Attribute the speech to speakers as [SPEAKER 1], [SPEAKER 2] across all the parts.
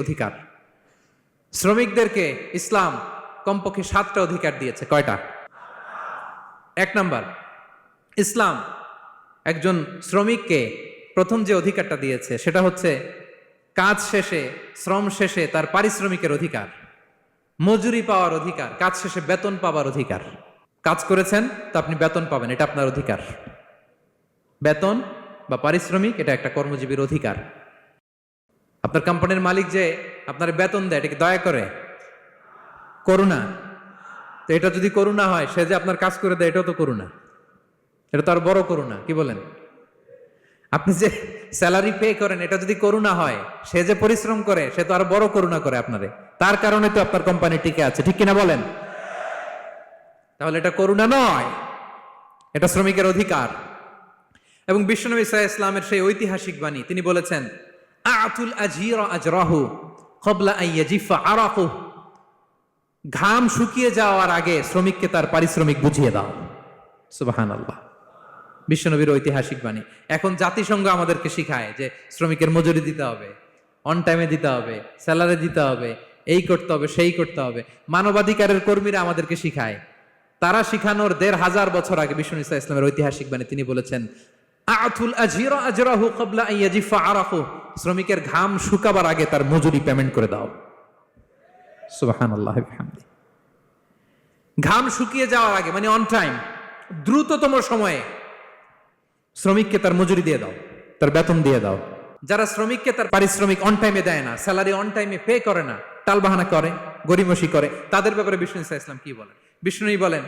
[SPEAKER 1] অধিকার। শ্রমিকদেরকে ইসলাম কমপক্ষে 7টা অধিকার দিয়েছে। কয়টা? 1 নাম্বার, ইসলাম একজন শ্রমিককে প্রথম যে অধিকারটা দিয়েছে সেটা হচ্ছে কাজ শেষে, শ্রম শেষে তার পারিশ্রমিকের অধিকার, মজুরি পাওয়ার অধিকার, কাজ শেষে বেতন পাওয়ার অধিকার। কাজ করেছেন তো আপনি বেতন পাবেন, এটা আপনার অধিকার। বেতন বা পারিশ্রমিক এটা একটা কর্মজীবীর অধিকার। আপনার কোম্পানির মালিক যে আপনার বেতন দেয়, এটা কি দয়া করে? করুণা? তো এটা যদি করুণা হয়, সে যে আপনার কাজ করে দেয়, এটাও তো করুণা। এটা তো আর বড় করুণা, কি বলেন? আপনি যে স্যালারি পে করেন, এটা যদি করুণা হয়, সে যে পরিশ্রম করে, সে তো আর বড় করুণা করে আপনারে। তার কারণে তো আপনার কোম্পানি টিকে আছে, ঠিক কিনা বলেন? তাহলে এটা করুণা নয়, এটা শ্রমিকের অধিকার। এবং বিশ্বনবী সাল্লাল্লাহু আলাইহি ইসলামের সেই ঐতিহাসিক বাণী, তিনি বলেছেন, আতুল আজীরা আজরাহু ক্বাবলা আন ইয়াজিফা আরাকুহু। ঘাম শুকিয়ে যাওয়ার আগে শ্রমিককে তার পারিশ্রমিক বুঝিয়ে দাও। সুবহানাল্লাহ, বিশ্বনবীর ঐতিহাসিক বাণী। এখন জাতিসংঘ আমাদেরকে শিখায় যে শ্রমিকের মজুরি দিতে হবে, অন টাইমে দিতে হবে, স্যালারি দিতে হবে, এই করতে হবে, সেই করতে হবে। মানবাধিকারের কর্মীরা আমাদেরকে শিখায়, তারা শিখানোর 1500 বছর আগে বিশ্বনবী সাল্লাল্লাহু আলাইহি ইসলামের ঐতিহাসিক বাণী, তিনি বলেছেন, আতুল আজীরা আজরাহু ক্বাবলা আন ইয়াজিফা আরাকুহু। শ্রমিকের ঘাম শুকাবার আগে তার মজুরি পেমেন্ট করে দাও। সুবহানাল্লাহ ওয়া বিহামদিহি। ঘাম শুকিয়ে যাওয়ার আগে, মানে অন টাইম, দ্রুততম সময়ে শ্রমিককে তার মজুরি দিয়ে দাও, তার বেতন দিয়ে দাও। যারা শ্রমিককে তার পারিশ্রমিক অন টাইমে দেয় না, স্যালারি অন টাইমে পে করে না, টালবাহানা করে, গরিমসি করে, তাদের ব্যাপারে বিষ্ণু সাল্লাল্লাহু আলাইহি ওয়াসাল্লাম কি বলেন? বিষ্ণু বলেন,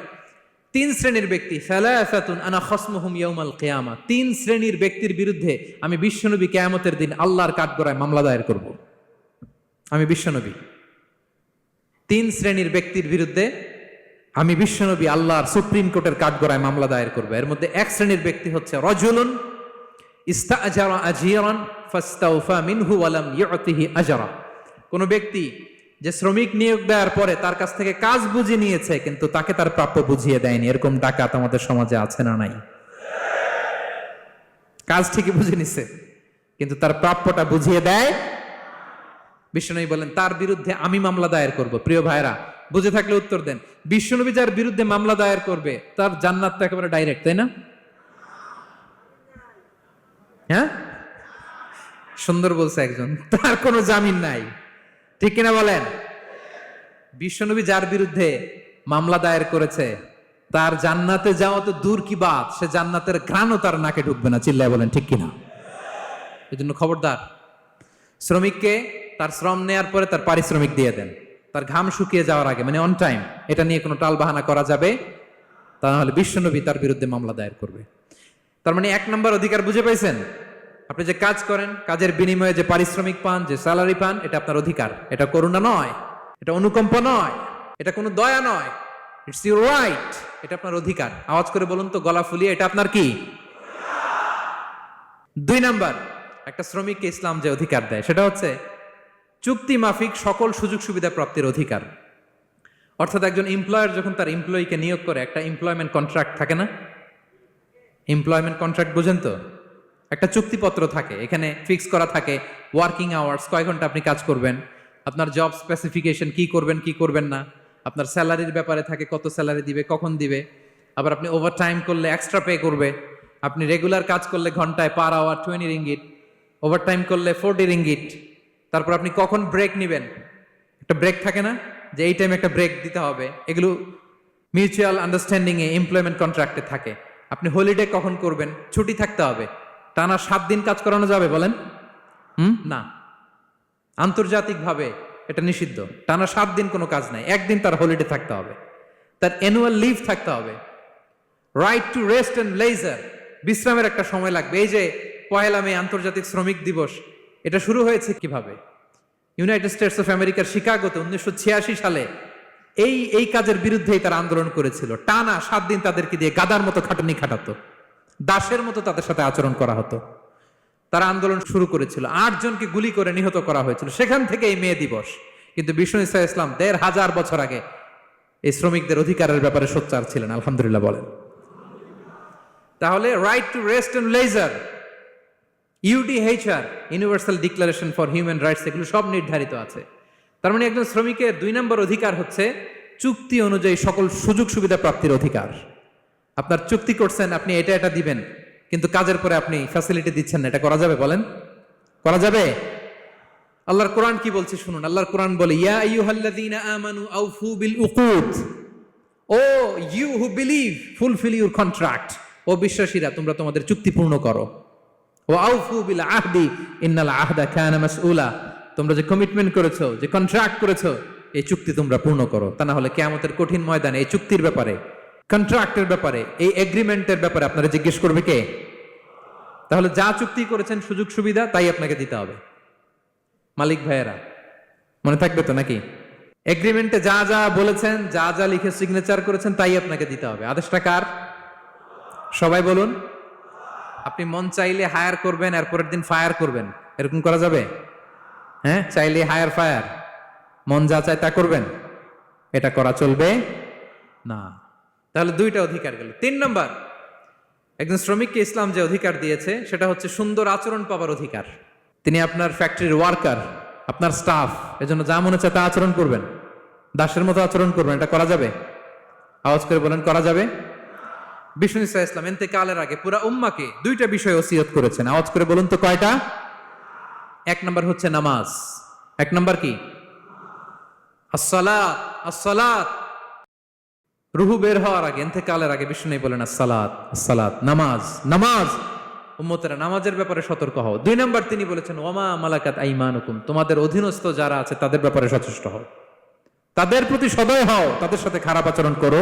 [SPEAKER 1] 3 শ্রেণীর ব্যক্তি, সালাসাতুন আনা খাসমুহুম ইয়াউমাল কিয়ামা। 3 শ্রেণীর ব্যক্তির বিরুদ্ধে আমি বিশ্বনবী কিয়ামতের দিন আল্লাহর কাঠগড়ায় মামলা দায়ের করব। আমি বিশ্বনবী 3 শ্রেণীর ব্যক্তির বিরুদ্ধে আমি বিশ্বনবী আল্লাহর সুপ্রিম কোর্টের কাঠগড়ায় মামলা দায়ের করব। এর মধ্যে 1 শ্রেণীর ব্যক্তি হচ্ছে রাজুলুন ইস্তাআজারা আজীরান ফাস্তাওফা মিনহু ওয়া লাম ইউতিহি আজরা। কোন ব্যক্তি যে শ্রমিক নিয়োগ দেওয়ার পরে তার কাছ থেকে কাজ বুঝিয়ে নিয়েছে, কিন্তু তাকে তার প্রাপ্য বুঝিয়ে দেয়নি। এরকম ডাকাত আমাদের সমাজে আছে না নাই? কাজ ঠিকই বুঝে নিছে, কিন্তু তার প্রাপ্যটা বুঝিয়ে দেয়। বিশ্বনবী বলেন, তার বিরুদ্ধে আমি মামলা দায়ের করব। প্রিয় ভাইরা, বুঝে থাকলে উত্তর দেন। বিশ্বনবী যার বিরুদ্ধে মামলা দায়ের করবে, তার জান্নাত তো একেবারে ডাইরেক্ট, তাই না? হ্যাঁ, সুন্দর বলছে একজন, তার কোনো জামিন নাই, ঠিক কিনা বলেন? বিশ্বনবী যার বিরুদ্ধে মামলা দায়ের করেছে, তার জান্নাতে যাওয়া তো দূর কি বাত, সে জান্নাতের ঘ্রাণও তার নাকে ঢুকবে না। চিল্লায় বলেন ঠিক কিনা? এই জন্য খবরদার, শ্রমিককে তার শ্রম নেয়ার পরে তার পারিশ্রমিক দিয়ে দেন, তার ঘাম শুকিয়ে যাওয়ার আগে, মানে অন টাইম। এটা নিয়ে কোনো টালবাহানা করা যাবে, তা নাহলে বিশ্বনবী তার বিরুদ্ধে মামলা দায়ের করবে। তার মানে 1 নম্বর অধিকার বুঝে পাইছেন? আপনি যে কাজ করেন, কাজের বিনিময়ে যে পারিশ্রমিক পান, যে স্যালারি পান, এটা আপনার অধিকার। এটা করুণা নয়, এটা অনুকম্প নয়, এটা কোনো দয়া নয়, ইটস ইউর রাইট। এটা আপনার অধিকার। আওয়াজ করে বলুন তো, গলা ফুলিয়ে, এটা আপনার কি? 2 নাম্বার, একটা শ্রমিককে ইসলাম যে অধিকার দেয় সেটা হচ্ছে চুক্তি মাফিক সকল সুযোগ সুবিধা প্রাপ্তির অধিকার। অর্থাৎ একজন এমপ্লয়ার যখন তার এমপ্লয়িকে নিয়োগ করে, একটা এমপ্লয়মেন্ট কন্ট্রাক্ট থাকে না? এমপ্লয়মেন্ট কন্ট্রাক্ট বুঝেন তো? একটা চুক্তিপত্র থাকে, এখানে ফিক্স করা থাকে ওয়ার্কিং আওয়ার্স, কয় ঘন্টা আপনি কাজ করবেন, আপনার জব স্পেসিফিকেশন, কি করবেন কি করবেন না, আপনার স্যালারির ব্যাপারে থাকে, কত স্যালারি দিবে, কখন দিবে, আবার আপনি ওভার টাইম করলে এক্সট্রা পে করবে, আপনি রেগুলার কাজ করলে ঘন্টায় per hour 20 ringgit, overtime করলে 40 রিঙ্গিট। তারপর আপনি কখন ব্রেক নেবেন, একটা ব্রেক থাকে না, যে এই টাইমে একটা ব্রেক দিতে হবে, এগুলো মিউচুয়াল আন্ডারস্ট্যান্ডিং এ এমপ্লয়মেন্ট কন্ট্রাক্টে থাকে। আপনি হলিডে কখন করবেন, ছুটি থাকতে হবে। টানা 7 দিন কাজ করানো যাবে বলেন? না, আন্তর্জাতিকভাবে এটা নিষিদ্ধ। টানা 7 দিন কোনো কাজ নাই, 1 দিন তার হলিডে থাকতে হবে, তার অ্যানুয়াল লিভ থাকতে হবে। Right to rest and leisure, বিশ্রামের একটা সময় লাগবে। এই যে 1 মে আন্তর্জাতিক শ্রমিক দিবস, এটা শুরু হয়েছে কিভাবে? ইউনাইটেড স্টেটস অফ আমেরিকার শিকাগোতে 1986 সালে এই কাজের বিরুদ্ধেই তারা আন্দোলন করেছিল। টানা 7 দিন তাদেরকে দিয়ে গাদার মতো খাটুনি খাটাতো, দাসের মতো তাদের সাথে আচরণ করা হতো। তারা আন্দোলন শুরু করেছিল, 8 জনকে গুলি করে নিহত করা হয়েছিল। সেখান থেকে এই মে দিবস। কিন্তু বিষ্ণু ঈসা ইসলাম 1500 বছর আগে এই শ্রমিকদের অধিকারের ব্যাপারে সোচ্চার ছিলেন। আলহামদুলিল্লাহ বলেন। তাহলে right to rest and leisure, UDHR, universal declaration for human rights, এগুলো সব নির্ধারিত আছে। তার মানে একজন শ্রমিকের 2 নম্বর অধিকার হচ্ছে চুক্তি অনুযায়ী সকল সুযোগ সুবিধা প্রাপ্তির অধিকার। আপনার চুক্তি করছেন, আপনি এটা এটা দিবেন, কিন্তু কাজের পরে আপনি ফ্যাসিলিটি দিচ্ছেন না, এটা করা যাবে? বলেন, করা যাবে? আল্লাহর কোরআন কি বলছে শুনুন। আল্লাহর কোরআন বলে, ইয়া আইয়ুহাল্লাযীনা আমানু আউফু বিল উকুদ, O you who believe fulfil your contract, ও বিশ্বাসীরা তোমরা তোমাদের চুক্তি পূর্ণ করো। ও আউফু বিল আহদি ইন্নাল আহদা কানা মাসউলা, তোমরা যে কমিটমেন্ট করেছো, যে কন্ট্রাক্ট করেছো, এই চুক্তি তোমরা পূর্ণ করো। তা না হলে কিয়ামতের কঠিন ময়দানে এই চুক্তির ব্যাপারে, কন্ট্রাক্টের ব্যাপারে, এই এগ্রিমেন্টের ব্যাপারে আপনারা জিজ্ঞেস করবে কে? তাহলে যা চুক্তি করেছেন সুযোগ সুবিধা তাই আপনাকে দিতে হবে। মালিক ভাইয়েরা মনে থাকবে তো নাকি? এগ্রিমেন্টে যা যা বলেছেন, যা যা লিখে সিগনেচার করেছেন তাই আপনাকে দিতে হবে। আদেশটা কার? সবাই বলুন। আপনি মন চাইলে হায়ার করবেন, আর পরের দিন ফায়ার করবেন, এরকম করা যাবে? হ্যাঁ, চাইলে হায়ার ফায়ার, মন যা চায় তা করবেন, এটা করা চলবে না। তাহলে 2টা অধিকার গেল। 3 নম্বর, একজন শ্রমিককে ইসলাম যে অধিকার দিয়েছে সেটা হচ্ছে সুন্দর আচরণ পাবার অধিকার। তিনি আপনার ফ্যাক্টরির ওয়ার্কার, আপনার স্টাফ, এজন্য যা মনে চায় তা আচরণ করবেন, দাসের মতো আচরণ করবেন। এটা করা যাবে? আওয়াজ করে বলেন, করা যাবে? বিষ্ণু ইসা ইসলাম ইন্তেকালের আগে পুরা উম্মাকে 2টা বিষয় ওসিয়ত করেছেন। আওয়াজ করে বলুন তো কয়টা? 1 নম্বর হচ্ছে নামাজ। 1 নম্বর কি? আসসালাত। আসসালাত, রুহু বের হওয়ার আগে, ইন্তেকালের আগে বিষ্ণু বলেন আসসালাত, আসসালাত, নামাজ, নামাজ। উম্মতেরা নামাজের ব্যাপারে সতর্ক হও। 2 নম্বর তিনি বলেছেন ওয়ামা মালাকাত আইমানুকুম, তোমাদের অধীনস্থ যারা আছে তাদের ব্যাপারে সচেষ্ট হও, তাদের প্রতি সদয় হও, তাদের সাথে খারাপ আচরণ করো